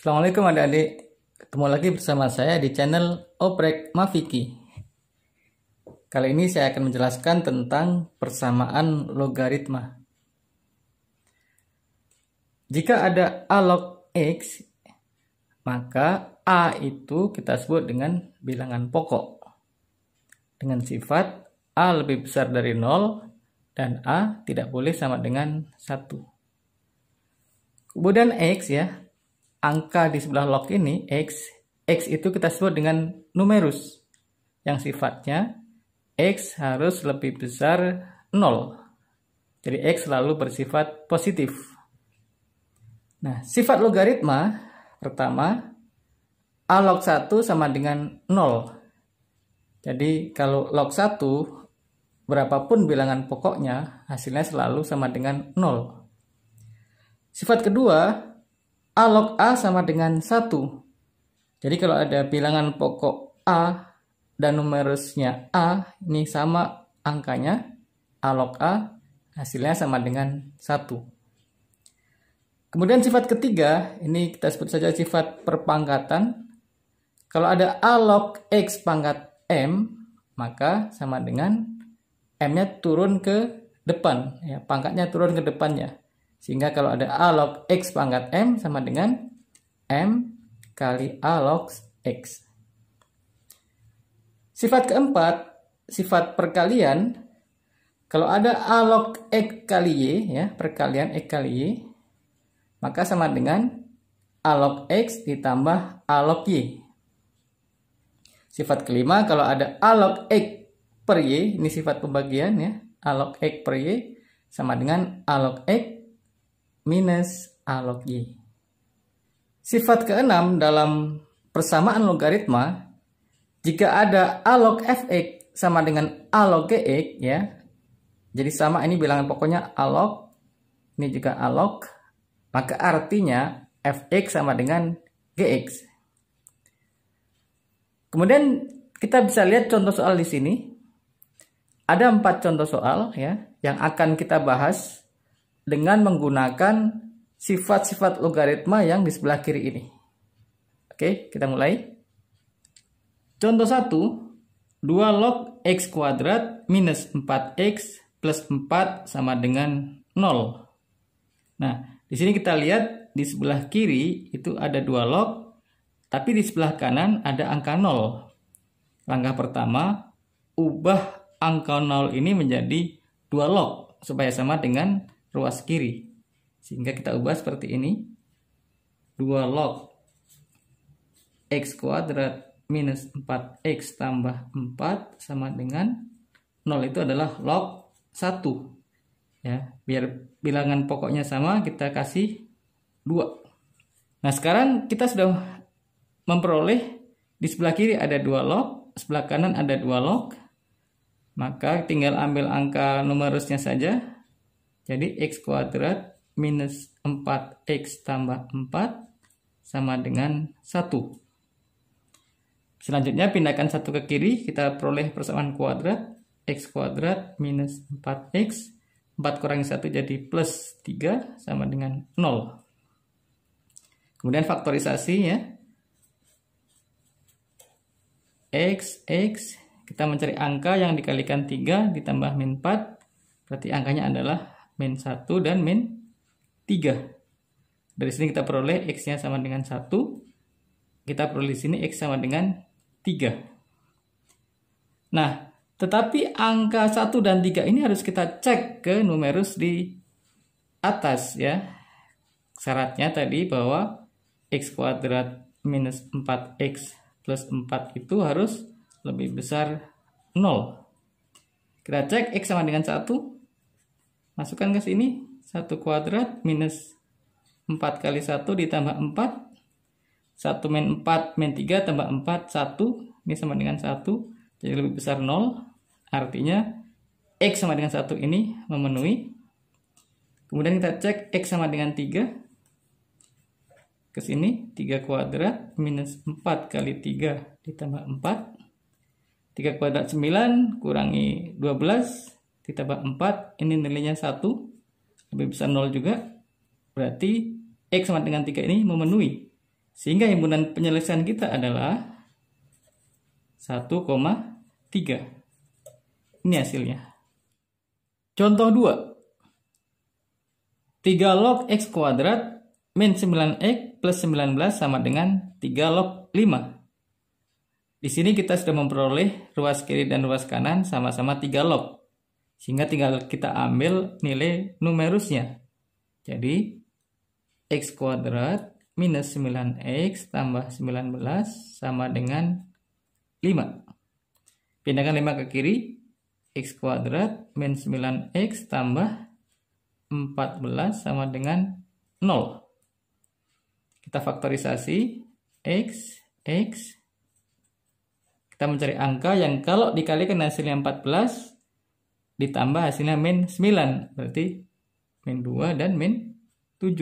Assalamualaikum adik-adik, ketemu lagi bersama saya di channel Oprek Mafiki. Kali ini saya akan menjelaskan tentang persamaan logaritma. Jika ada A log X, maka A itu kita sebut dengan bilangan pokok dengan sifat A lebih besar dari 0 dan A tidak boleh sama dengan 1. Kemudian X ya, angka di sebelah log ini, X itu kita sebut dengan numerus, yang sifatnya X harus lebih besar 0. Jadi X selalu bersifat positif. Nah, sifat logaritma pertama, A log 1 sama dengan 0. Jadi kalau log 1, berapapun bilangan pokoknya, hasilnya selalu sama dengan 0. Sifat kedua, A log A sama dengan 1. Jadi kalau ada bilangan pokok A dan numerusnya A, ini sama angkanya, A log A, hasilnya sama dengan 1. Kemudian sifat ketiga, ini kita sebut saja sifat perpangkatan. Kalau ada A log X pangkat M, maka sama dengan M-nya turun ke depan, ya, pangkatnya turun ke depannya. Sehingga kalau ada A log X pangkat M sama dengan M kali A log X. Sifat keempat, sifat perkalian. Kalau ada A log X kali Y, ya, perkalian X kali Y, maka sama dengan A log X ditambah A log Y. Sifat kelima, kalau ada A log X per Y, ini sifat pembagian ya, A log X per Y sama dengan A log X minus A log Y. Sifat keenam dalam persamaan logaritma, jika ada A log Fx sama dengan A log Gx, ya, jadi sama, ini bilangan pokoknya A log, ini juga A log, maka artinya Fx sama dengan Gx. Kemudian kita bisa lihat contoh soal di sini. Ada 4 contoh soal ya yang akan kita bahas dengan menggunakan sifat-sifat logaritma yang di sebelah kiri ini. Oke, kita mulai. Contoh 1, 2 log X kuadrat minus 4X plus 4 sama dengan 0. Nah, di sini kita lihat di sebelah kiri itu ada 2 log, tapi di sebelah kanan ada angka 0. Langkah pertama, ubah angka 0 ini menjadi 2 log supaya sama dengan ruas kiri. Sehingga kita ubah seperti ini. 2 log X kuadrat minus 4X tambah 4 sama dengan 0 itu adalah log 1. Ya, biar bilangan pokoknya sama, kita kasih 2. Nah, sekarang kita sudah memperoleh di sebelah kiri ada 2 log, sebelah kanan ada 2 log. Maka tinggal ambil angka numerusnya saja. Jadi X kuadrat minus 4X tambah 4 sama dengan 1. Selanjutnya pindahkan 1 ke kiri, kita peroleh persamaan kuadrat. X kuadrat minus 4X, 4 kurangi 1 jadi plus 3 sama dengan 0. Kemudian faktorisasi ya. X, kita mencari angka yang dikalikan 3 ditambah min 4, berarti angkanya adalah min 1 dan min 3. Dari sini kita peroleh X-nya sama dengan 1. Kita peroleh di sini X sama dengan 3. Nah, tetapi angka 1 dan 3 ini harus kita cek ke numerus di atas ya. Syaratnya tadi bahwa X kuadrat minus 4X plus 4 itu harus lebih besar 0. Kita cek X sama dengan 1. Masukkan ke sini, 1 kuadrat minus 4 kali 1 ditambah 4. 1 min 4 min 3 tambah 4, 1. Ini sama dengan 1. Jadi lebih besar 0. Artinya X sama dengan 1 ini memenuhi. Kemudian kita cek X sama dengan 3. Ke sini, 3 kuadrat minus 4 kali 3 ditambah 4. 3 kuadrat 9 kurangi 12 ditambah 4, ini nilainya 1, lebih besar 0 juga. Berarti X sama dengan 3 ini memenuhi. Sehingga himpunan penyelesaian kita adalah 1,3. Ini hasilnya. Contoh 2. 3 log X kuadrat min 9X plus 19 sama dengan 3 log 5. Di sini kita sudah memperoleh ruas kiri dan ruas kanan sama-sama 3 log. Sehingga tinggal kita ambil nilai numerusnya. Jadi X kuadrat minus 9X tambah 19 sama dengan 5. Pindahkan 5 ke kiri. X kuadrat min 9X tambah 14 sama dengan 0. Kita faktorisasi X. Kita mencari angka yang kalau dikalikan hasilnya 14 ditambah hasilnya min 9. Berarti min 2 dan min 7.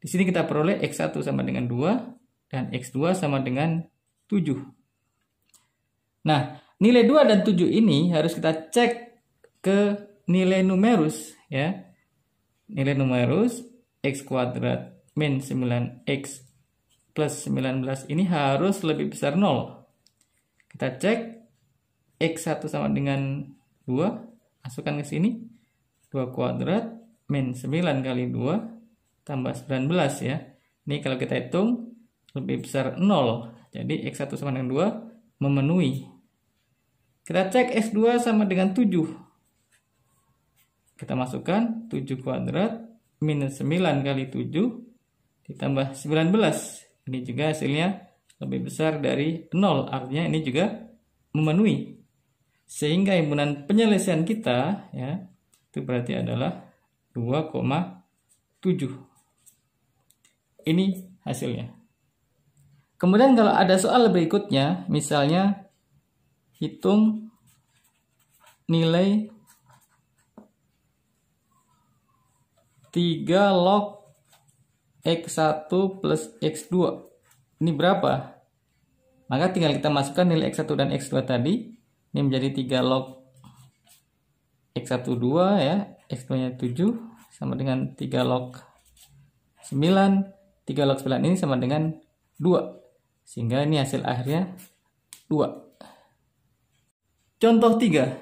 Di sini kita peroleh X1 sama dengan 2 dan X2 sama dengan 7. Nah, nilai 2 dan 7 ini harus kita cek ke nilai numerus ya. Nilai numerus X kuadrat min 9X plus 19 ini harus lebih besar 0. Kita cek X1 sama dengan 2, masukkan ke sini. 2 kuadrat min 9 kali 2 tambah 19 ya. Ini kalau kita hitung lebih besar 0. Jadi X1 sama dengan 2 memenuhi. Kita cek X2 sama dengan 7. Kita masukkan 7 kuadrat minus 9 kali 7 ditambah 19. Ini juga hasilnya lebih besar dari 0. Artinya ini juga memenuhi. Sehingga himpunan penyelesaian kita ya itu berarti adalah 2,7. Ini hasilnya. Kemudian kalau ada soal berikutnya, misalnya hitung nilai 3 log X1 plus X2. Ini berapa? Maka tinggal kita masukkan nilai X1 dan X2 tadi. Ini menjadi 3 log X1 2 ya, X2 nya 7 sama dengan 3 log 9. 3 log 9 ini sama dengan 2. Sehingga ini hasil akhirnya 2. Contoh 3.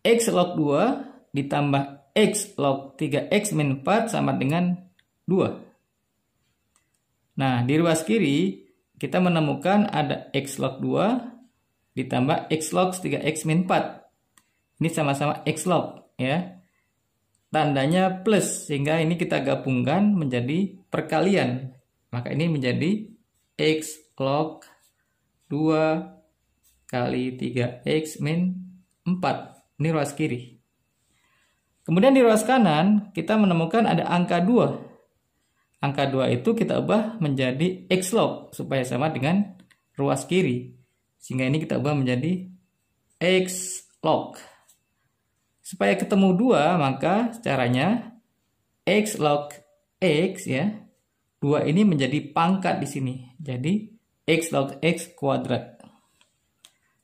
X log 2 ditambah X log 3X min 4 sama dengan 2. Nah, di ruas kiri kita menemukan ada X log 2 ditambah X log 3X min 4. Ini sama-sama X log ya. Tandanya plus sehingga ini kita gabungkan menjadi perkalian. Maka ini menjadi X log 2 kali 3X min 4. Ini ruas kiri. Kemudian di ruas kanan kita menemukan ada angka 2. Angka 2 itu kita ubah menjadi X log supaya sama dengan ruas kiri. Sehingga ini kita ubah menjadi X log. Supaya ketemu 2 maka caranya X log X ya. 2 ini menjadi pangkat di sini. Jadi X log X kuadrat.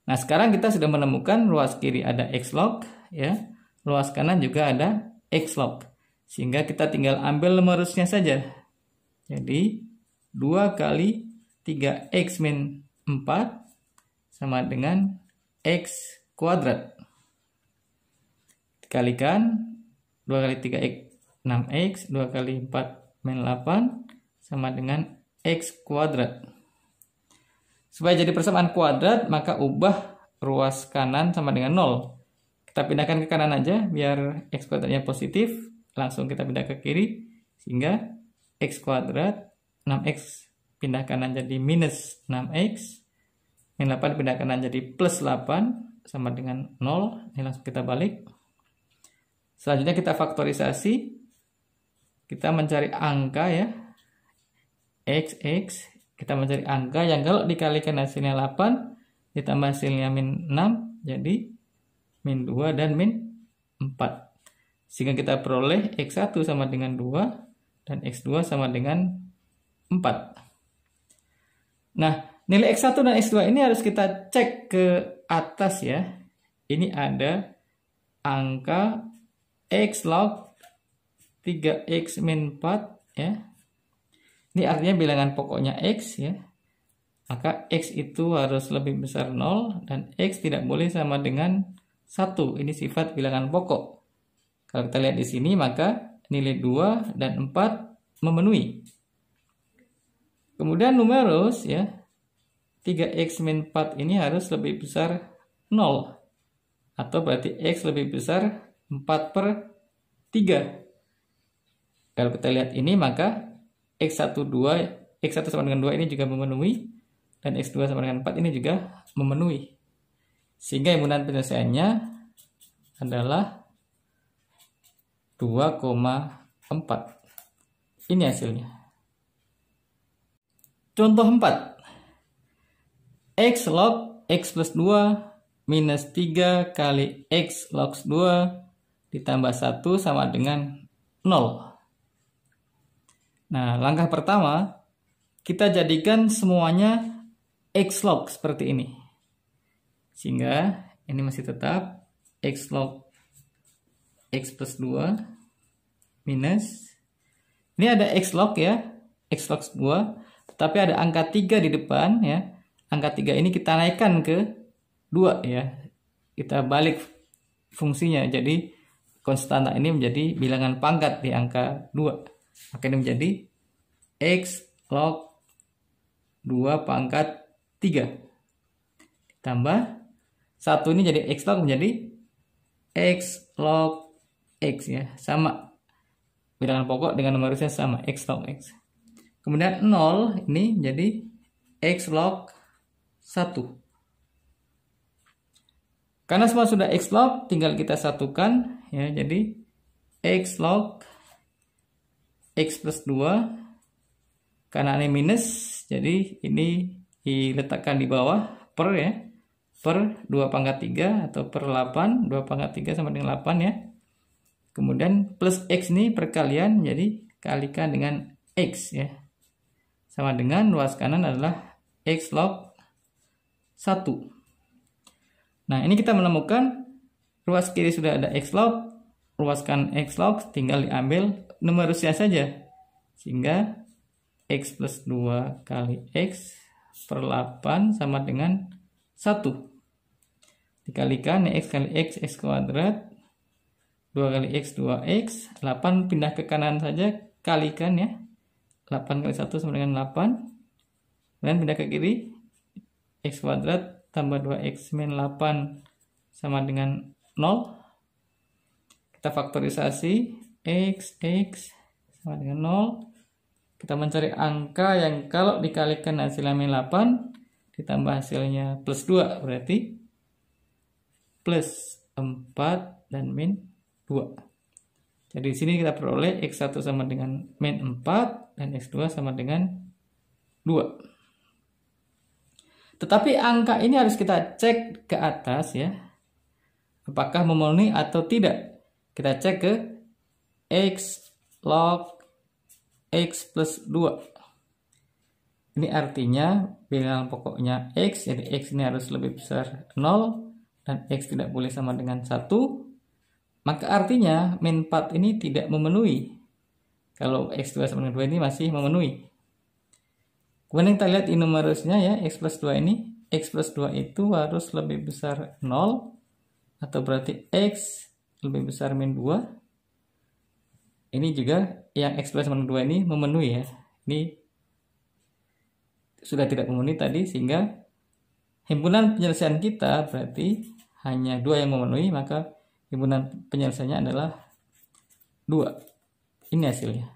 Nah, sekarang kita sudah menemukan ruas kiri ada X log ya. Ruas kanan juga ada X log. Sehingga kita tinggal ambil numerusnya saja. Jadi 2 kali 3X min 4 sama dengan X kuadrat. Dikalikan 2 kali 3X 6X, 2 kali 4 min 8 sama dengan X kuadrat. Supaya jadi persamaan kuadrat maka ubah ruas kanan sama dengan 0. Kita pindahkan ke kanan aja biar X kuadratnya positif. Langsung kita pindah ke kiri sehingga X kuadrat 6X pindah kanan jadi minus 6X. Min 8 pindah kanan jadi plus 8 sama dengan 0. Ini langsung kita balik. Selanjutnya kita faktorisasi. Kita mencari angka ya. X. Kita mencari angka yang kalau dikalikan hasilnya 8 ditambah hasilnya min 6 jadi min 2 dan min 4. Sehingga kita peroleh X1 sama dengan 2 dan X2 sama dengan 4. Nah, nilai X1 dan X2 ini harus kita cek ke atas ya. Ini ada angka X log 3X min 4 ya. Ini artinya bilangan pokoknya X ya. Maka X itu harus lebih besar 0 dan X tidak boleh sama dengan 1. Ini sifat bilangan pokok. Kalau kita lihat di sini maka nilai 2 dan 4 memenuhi. Kemudian numerus ya, 3x min 4 ini harus lebih besar 0. Atau berarti X lebih besar 4/3. Kalau kita lihat ini maka X1 sama dengan 2 ini juga memenuhi, dan X2 sama dengan 4 ini juga memenuhi. Sehingga himpunan penyelesaiannya adalah 2,4. Ini hasilnya. Contoh 4. X log X plus 2 minus 3 kali X log 2 ditambah 1 sama dengan 0. Nah, langkah pertama, kita jadikan semuanya X log seperti ini. Sehingga ini masih tetap X log X plus 2 minus, ini ada X log ya, X log 2, tetapi ada angka 3 di depan ya. Angka 3 ini kita naikkan ke 2 ya. Kita balik fungsinya, jadi konstanta ini menjadi bilangan pangkat di angka 2. Maka ini menjadi X log 2 pangkat 3. Ditambah 1 ini jadi X log menjadi X log X ya. Sama. Bilangan pokok dengan numerusnya sama, X log X. Kemudian 0 ini jadi X log 1. Karena semua sudah X log, tinggal kita satukan ya. Jadi X log X plus 2, karena ini minus, jadi ini diletakkan di bawah per ya, per 2 pangkat 3 atau per 8, 2 pangkat 3 sama dengan 8 ya. Kemudian plus X ini perkalian, jadi kalikan dengan X ya. Sama dengan ruas kanan adalah X log 1. Nah, ini kita menemukan ruas kiri sudah ada X log, ruas kanan X log, tinggal diambil numerusnya saja. Sehingga X plus 2 kali X per 8 sama dengan 1. Dikalikan X kali X, X kuadrat. 2 kali X, 2X. 8 pindah ke kanan saja, kalikan ya. 8 kali 1 sama dengan 8. Kemudian pindah ke kiri. X kuadrat tambah 2X min 8 sama dengan 0. Kita faktorisasi X sama dengan 0. Kita mencari angka yang kalau dikalikan hasilnya min 8 ditambah hasilnya plus 2, berarti plus 4 dan min 2. Jadi di sini kita peroleh X1 sama dengan min 4 dan X2 sama dengan 2. Tetapi angka ini harus kita cek ke atas ya. Apakah memenuhi atau tidak. Kita cek ke X log X plus 2. Ini artinya bilangan pokoknya X, jadi X ini harus lebih besar 0 dan X tidak boleh sama dengan 1. Maka artinya min 4 ini tidak memenuhi. Kalau X2 sama dengan 2 ini masih memenuhi. Kemudian kita lihat in numerusnya ya, X plus 2 ini. X plus 2 itu harus lebih besar 0. Atau berarti X lebih besar min 2. Ini juga yang X plus sama dengan 2 ini memenuhi ya. Ini sudah tidak memenuhi tadi, sehingga himpunan penyelesaian kita berarti hanya 2 yang memenuhi, maka himpunan penyelesaiannya adalah 2. Ini hasilnya.